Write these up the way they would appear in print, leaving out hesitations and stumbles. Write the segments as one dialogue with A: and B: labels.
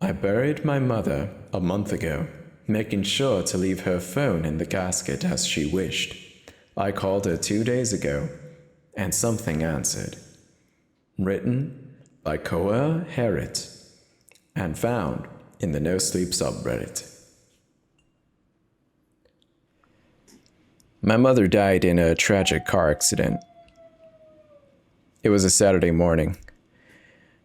A: I buried my mother a month ago, making sure to leave her phone in the casket as she wished. I called her 2 days ago, and something answered. Written by Coureherritt, and found in the No Sleep subreddit. My mother died in a tragic car accident. It was a Saturday morning.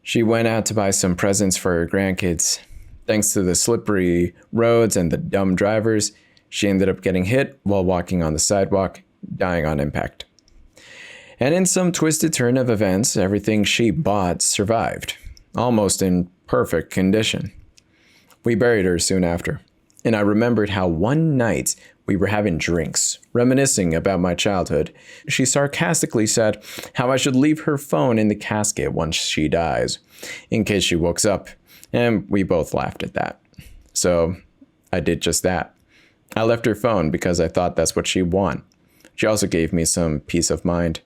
A: She went out to buy some presents for her grandkids. Thanks to the slippery roads and the dumb drivers, she ended up getting hit while walking on the sidewalk, dying on impact. And in some twisted turn of events, everything she bought survived, almost in perfect condition. We buried her soon after, and I remembered how one night we were having drinks, reminiscing about my childhood. She sarcastically said how I should leave her phone in the casket once she dies, in case she wakes up, and we both laughed at that. So I did just that. I left her phone because I thought that's what she'd want. She also gave me some peace of mind.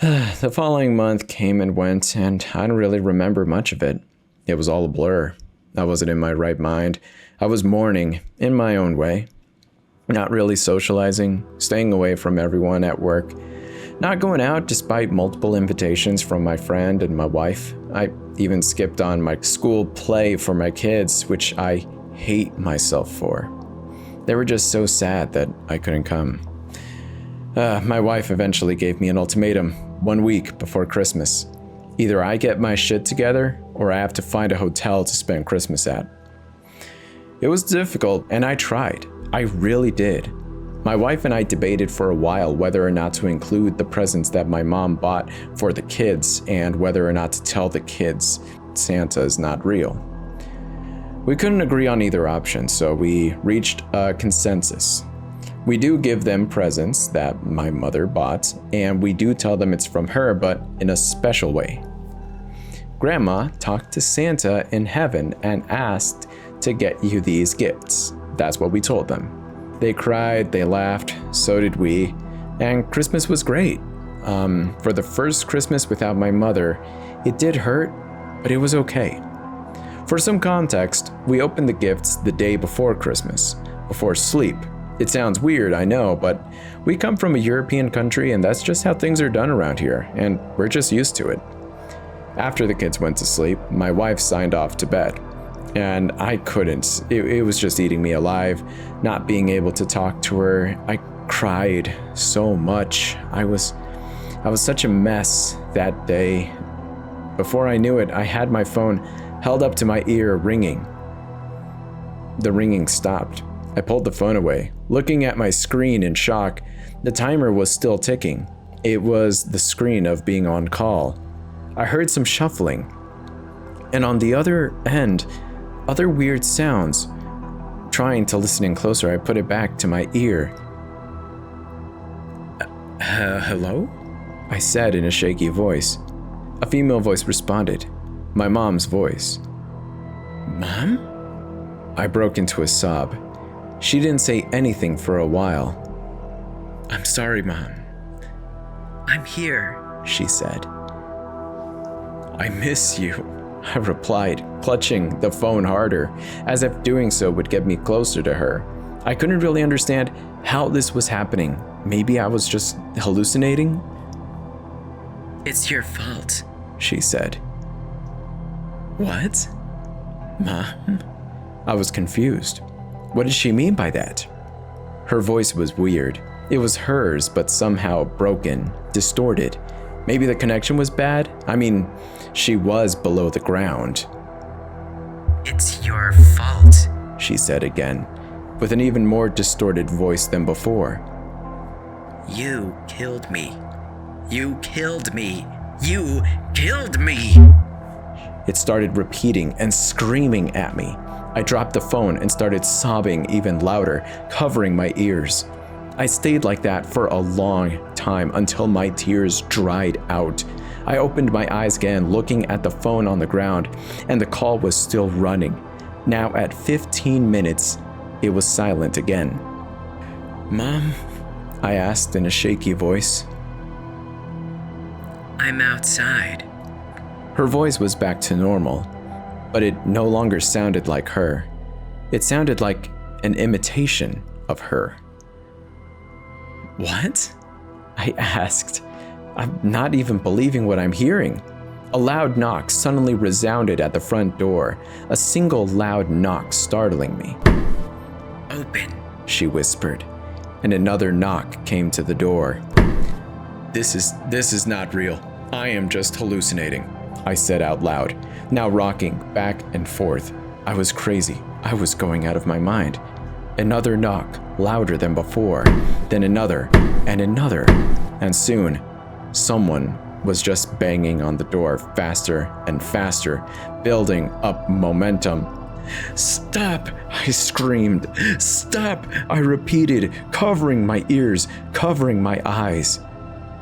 A: The following month came and went, and I don't really remember much of it. It was all a blur. I wasn't in my right mind. I was mourning in my own way. Not really socializing, staying away from everyone at work, not going out despite multiple invitations from my friend and my wife. I even skipped on my school play for my kids, which I hate myself for. They were just so sad that I couldn't come. My wife eventually gave me an ultimatum 1 week before Christmas. Either I get my shit together or I have to find a hotel to spend Christmas at. It was difficult, and I tried. I really did. My wife and I debated for a while whether or not to include the presents that my mom bought for the kids and whether or not to tell the kids Santa is not real. We couldn't agree on either option, so we reached a consensus. We do give them presents that my mother bought, and we do tell them it's from her, but in a special way. Grandma talked to Santa in heaven and asked to get you these gifts. That's what we told them. They cried, they laughed, so did we, and Christmas was great. For the first Christmas without my mother, it did hurt, but it was okay. For some context, we opened the gifts the day before Christmas, before sleep. It sounds weird, I know, but we come from a European country and that's just how things are done around here, and we're just used to it. After the kids went to sleep, my wife signed off to bed. And I couldn't. It was just eating me alive, not being able to talk to her. I cried so much. I was such a mess that day. Before I knew it, I had my phone held up to my ear, ringing. The ringing stopped. I pulled the phone away, looking at my screen in shock. The timer was still ticking. It was the screen of being on call. I heard some shuffling. And on the other end, other weird sounds. Trying to listen in closer, I put it back to my ear. Hello? I said in a shaky voice. A female voice responded. My mom's voice. Mom? I broke into a sob. She didn't say anything for a while. I'm sorry, Mom. I'm here, she said. I miss you, I replied, clutching the phone harder, as if doing so would get me closer to her. I couldn't really understand how this was happening. Maybe I was just hallucinating? It's your fault, she said. What? Mom? I was confused. What did she mean by that? Her voice was weird. It was hers, but somehow broken, distorted. Maybe the connection was bad? I mean, she was below the ground. It's your fault, she said again, with an even more distorted voice than before. You killed me. You killed me. You killed me. It started repeating and screaming at me. I dropped the phone and started sobbing even louder, covering my ears. I stayed like that for a long time until my tears dried out. I opened my eyes again, looking at the phone on the ground, and the call was still running. Now at 15 minutes, it was silent again. Mom? I asked in a shaky voice. I'm outside. Her voice was back to normal, but it no longer sounded like her. It sounded like an imitation of her. "What?" I asked. I'm not even believing what I'm hearing. A loud knock suddenly resounded at the front door, a single loud knock startling me. "Open," she whispered, and another knock came to the door. This is not real. I am just hallucinating," I said out loud, now rocking back and forth. I was crazy. I was going out of my mind. Another knock, louder than before, then another, and soon, someone was just banging on the door faster and faster, building up momentum. "Stop!" I screamed. "Stop!" I repeated, covering my ears, covering my eyes.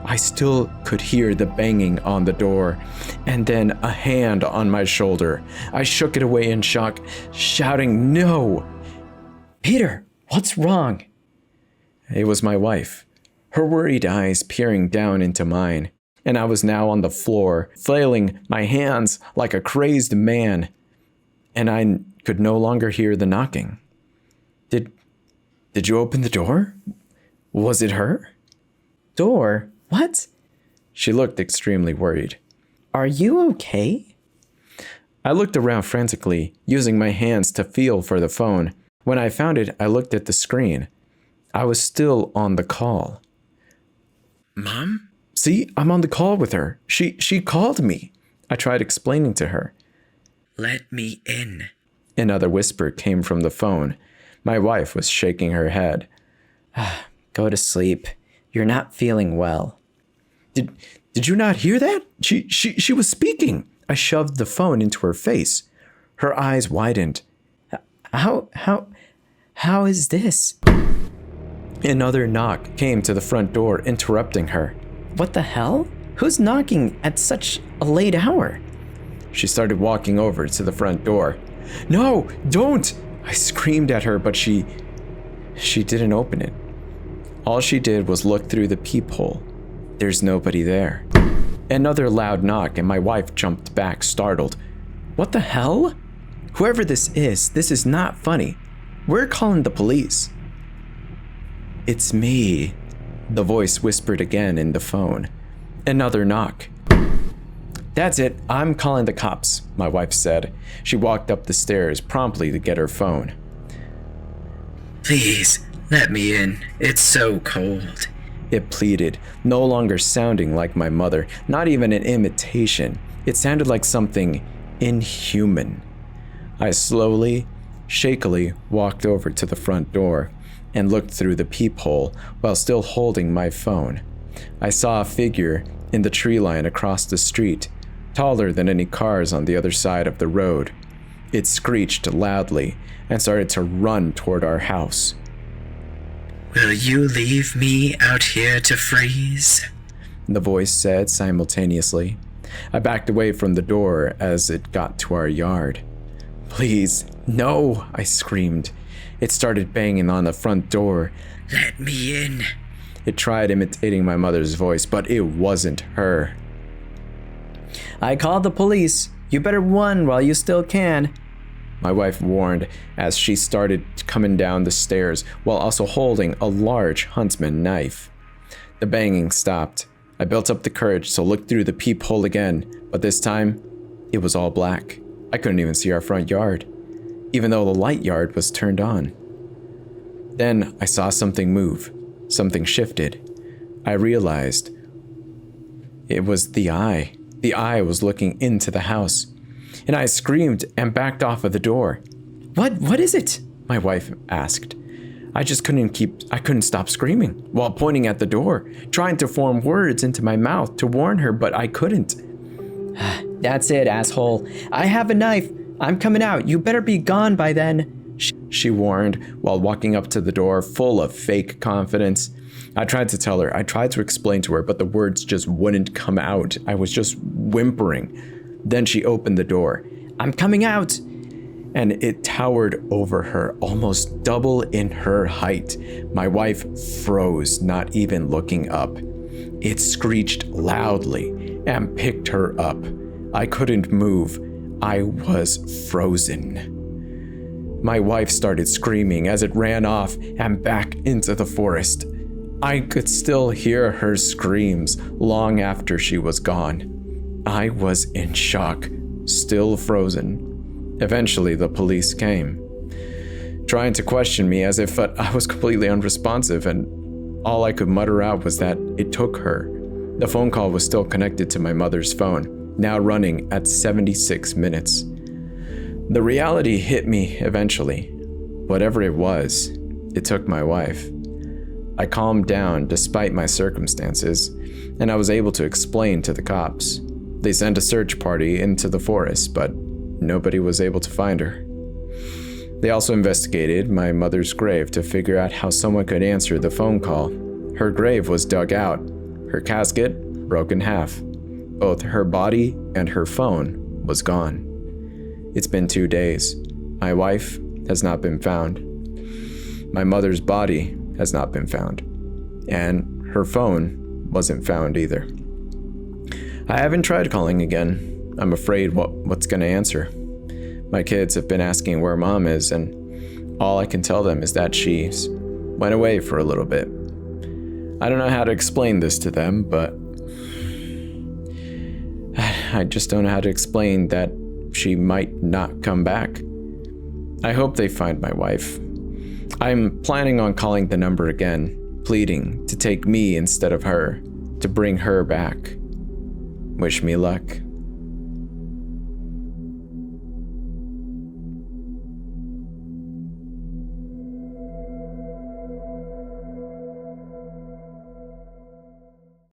A: I still could hear the banging on the door, and then a hand on my shoulder. I shook it away in shock, shouting, "No!" "Peter, what's wrong?" It was my wife, her worried eyes peering down into mine, and I was now on the floor, flailing my hands like a crazed man, and I could no longer hear the knocking. Did you open the door? Was it her?" "Door? What?" She looked extremely worried. "Are you okay?" I looked around frantically, using my hands to feel for the phone. When I found it, I looked at the screen. I was still on the call. "Mom? See, I'm on the call with her. She called me." I tried explaining to her. "Let me in." Another whisper came from the phone. My wife was shaking her head. "Go to sleep. You're not feeling well." Did you not hear that? She was speaking." I shoved the phone into her face. Her eyes widened. How is this?" Another knock came to the front door, interrupting her. "What the hell? Who's knocking at such a late hour?" She started walking over to the front door. "No, don't!" I screamed at her, but she didn't open it. All she did was look through the peephole. There's nobody there. Another loud knock, and my wife jumped back, startled. "What the hell? Whoever this is not funny. We're calling the police." "It's me," the voice whispered again in the phone. Another knock. "That's it, I'm calling the cops," my wife said. She walked up the stairs promptly to get her phone. "Please, let me in. It's so cold," it pleaded, no longer sounding like my mother, not even an imitation. It sounded like something inhuman. I slowly, shakily walked over to the front door and looked through the peephole while still holding my phone. I saw a figure in the tree line across the street, taller than any cars on the other side of the road. It screeched loudly and started to run toward our house. "Will you leave me out here to freeze?" the voice said simultaneously. I backed away from the door as it got to our yard. "Please, no," I screamed. It started banging on the front door. "Let me in." It tried imitating my mother's voice, but it wasn't her. "I called the police. You better run while you still can," my wife warned as she started coming down the stairs while also holding a large huntsman knife. The banging stopped. I built up the courage to look through the peephole again, but this time, it was all black. I couldn't even see our front yard, even though the light yard was turned on. Then I saw something move. Something shifted. I realized it was the eye. The eye was looking into the house, and I screamed and backed off of the door. What is it?" my wife asked. I couldn't stop screaming while pointing at the door, trying to form words into my mouth to warn her, but I couldn't. "That's it, asshole. I have a knife. I'm coming out. You better be gone by then," she warned while walking up to the door full of fake confidence. I tried to tell her, I tried to explain to her, but the words just wouldn't come out. I was just whimpering. Then she opened the door. "I'm coming out!" And it towered over her, almost double in her height. My wife froze, not even looking up. It screeched loudly and picked her up. I couldn't move. I was frozen. My wife started screaming as it ran off and back into the forest. I could still hear her screams long after she was gone. I was in shock, still frozen. Eventually, the police came, trying to question me as if I was completely unresponsive, and all I could mutter out was that it took her. The phone call was still connected to my mother's phone, now running at 76 minutes. The reality hit me eventually. Whatever it was, it took my wife. I calmed down despite my circumstances, and I was able to explain to the cops. They sent a search party into the forest, but nobody was able to find her. They also investigated my mother's grave to figure out how someone could answer the phone call. Her grave was dug out, her casket broke in half. Both her body and her phone was gone. It's been 2 days. My wife has not been found. My mother's body has not been found. And her phone wasn't found either. I haven't tried calling again. I'm afraid what's gonna answer. My kids have been asking where Mom is, and all I can tell them is that she went away for a little bit. I don't know how to explain this to them, but I just don't know how to explain that she might not come back. I hope they find my wife. I'm planning on calling the number again, pleading to take me instead of her, to bring her back. Wish me luck.